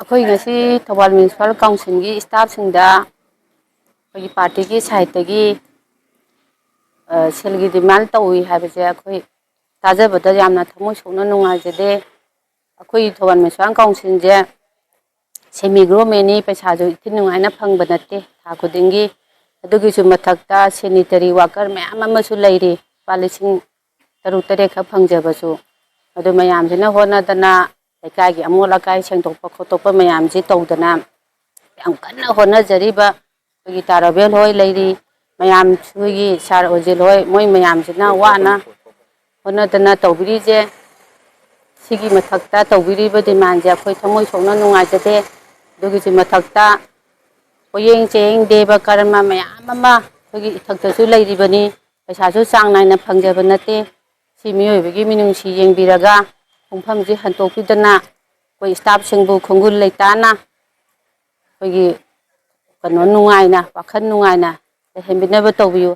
ꯑꯩꯈꯣꯏ ꯉꯁꯤ ꯊꯧꯕꯥꯜ ꯃ꯭ꯌꯨꯅꯤꯁꯤꯄꯥꯜ ꯀꯥꯎꯟꯁꯤꯜꯒꯤ ꯁ꯭ꯇꯥꯐꯁꯤꯡꯗ ꯑꯩꯈꯣꯏꯒꯤ ꯄꯥꯔꯇꯤꯒꯤ ꯁꯥꯏꯠꯇꯒꯤ ꯁꯦꯜꯒꯤ ꯗꯤꯃꯥꯟ ꯇꯧꯏ ꯍꯥꯏꯕꯁꯦ ꯑꯩꯈꯣꯏ ꯇꯥꯖꯕꯗ ꯌꯥꯝꯅ ꯊꯃꯣꯏ ꯁꯣꯛꯅ ꯅꯨꯡꯉꯥꯏꯖꯗꯦ꯫ ꯑꯩꯈꯣꯏ ꯊꯧꯕꯥꯜ ꯃ꯭ꯌꯨꯅꯤꯁꯤꯄꯥꯜ ꯀꯥꯎꯟꯁꯤꯜꯁꯦ ꯁꯦꯃꯤ ꯒꯣꯔꯃꯦꯟꯅꯤ, ꯄꯩꯁꯥꯁꯨ ꯏꯊꯤ ꯅꯨꯡꯉꯥꯏꯅ ꯐꯪꯕ ꯅꯠꯇꯦ ꯊꯥ ꯈꯨꯗꯤꯡꯒꯤ꯫ ꯑꯗꯨꯒꯤꯁꯨ ꯃꯊꯛꯇ ꯁꯦꯅꯤꯇꯔꯤ ꯋꯥꯀꯔ ꯃꯌꯥꯝ ꯑꯃꯁꯨ ꯂꯩꯔꯤ, ꯂꯨꯄꯥ ꯂꯤꯁꯤꯡ 6-7 ꯈꯛ ꯐꯪꯖꯕꯁꯨ꯫ ꯑꯗꯨ ꯃꯌꯥꯝꯁꯤꯅ ꯍꯣꯠꯅꯗꯅ ꯂꯩꯀꯥꯏꯒꯤ ꯑꯃꯣꯠ ꯑꯀꯥꯏ ꯁꯦꯡꯗꯣꯛꯄ ꯈꯣꯠꯇꯣꯛꯄ ꯃꯌꯥꯝꯁꯤ ꯇꯧꯗꯅ ꯌꯥꯝ ꯀꯟꯅ ꯍꯣꯠꯅꯖꯔꯤꯕ ꯑꯩꯈꯣꯏꯒꯤ ꯇꯥ ꯔꯣꯕꯦꯜ ꯍꯣꯏ ꯂꯩꯔꯤ, ꯃꯌꯥꯝ ꯑꯩꯈꯣꯏꯒꯤ ꯁꯥꯔ ꯑꯣꯖꯤꯜ ꯍꯣꯏ, ꯃꯣꯏ ꯃꯌꯥꯝꯁꯤꯅ ꯋꯥꯅ ꯍꯣꯠꯅꯗꯅ ꯇꯧꯕꯤꯔꯤꯁꯦ, ꯁꯤꯒꯤ ꯃꯊꯛꯇ ꯇꯧꯕꯤꯔꯤꯕ ꯗꯤꯃꯥꯟꯁꯦ ꯑꯩꯈꯣꯏ ꯊꯃꯣꯏ ꯁꯣꯛꯅ ꯅꯨꯡꯉꯥꯏꯖꯗꯦ꯫ ꯑꯗꯨꯒꯤꯁꯨ ꯃꯊꯛꯇ ꯄꯣꯌꯦꯡ ꯆꯦꯡ ꯗꯦꯕ ꯀꯔꯃ ꯃꯌꯥꯝ ꯑꯃ ꯑꯩꯈꯣꯏꯒꯤ ꯏꯊꯛꯇꯁꯨ ꯂꯩꯔꯤꯕꯅꯤ, ꯄꯩꯁꯥꯁꯨ ꯆꯥꯡ ꯅꯥꯏꯅ ꯐꯪꯖꯕ ꯅꯠꯇꯦ꯫ ꯁꯤ ꯃꯤꯑꯣꯏꯕꯒꯤ ꯃꯤꯅꯨꯡꯁꯤ ꯌꯦꯡꯕꯤꯔꯒ ꯄꯨꯡꯐꯝꯁꯤ ꯍꯟꯇꯣꯛꯄꯤꯗꯅ ꯑꯩꯈꯣꯏ ꯁ꯭ꯇꯥꯐꯁꯤꯡꯕꯨ ꯈꯣꯡꯒꯨꯜ ꯂꯩꯇꯥꯅ ꯑꯩꯈꯣꯏꯒꯤ ꯅꯨꯡꯉꯥꯏꯅ, ꯋꯥꯈꯜ ꯅꯨꯡꯉꯥꯏꯅ ꯂꯩꯍꯟꯕꯤꯅꯕ ꯇꯧꯕꯤꯌꯨ꯫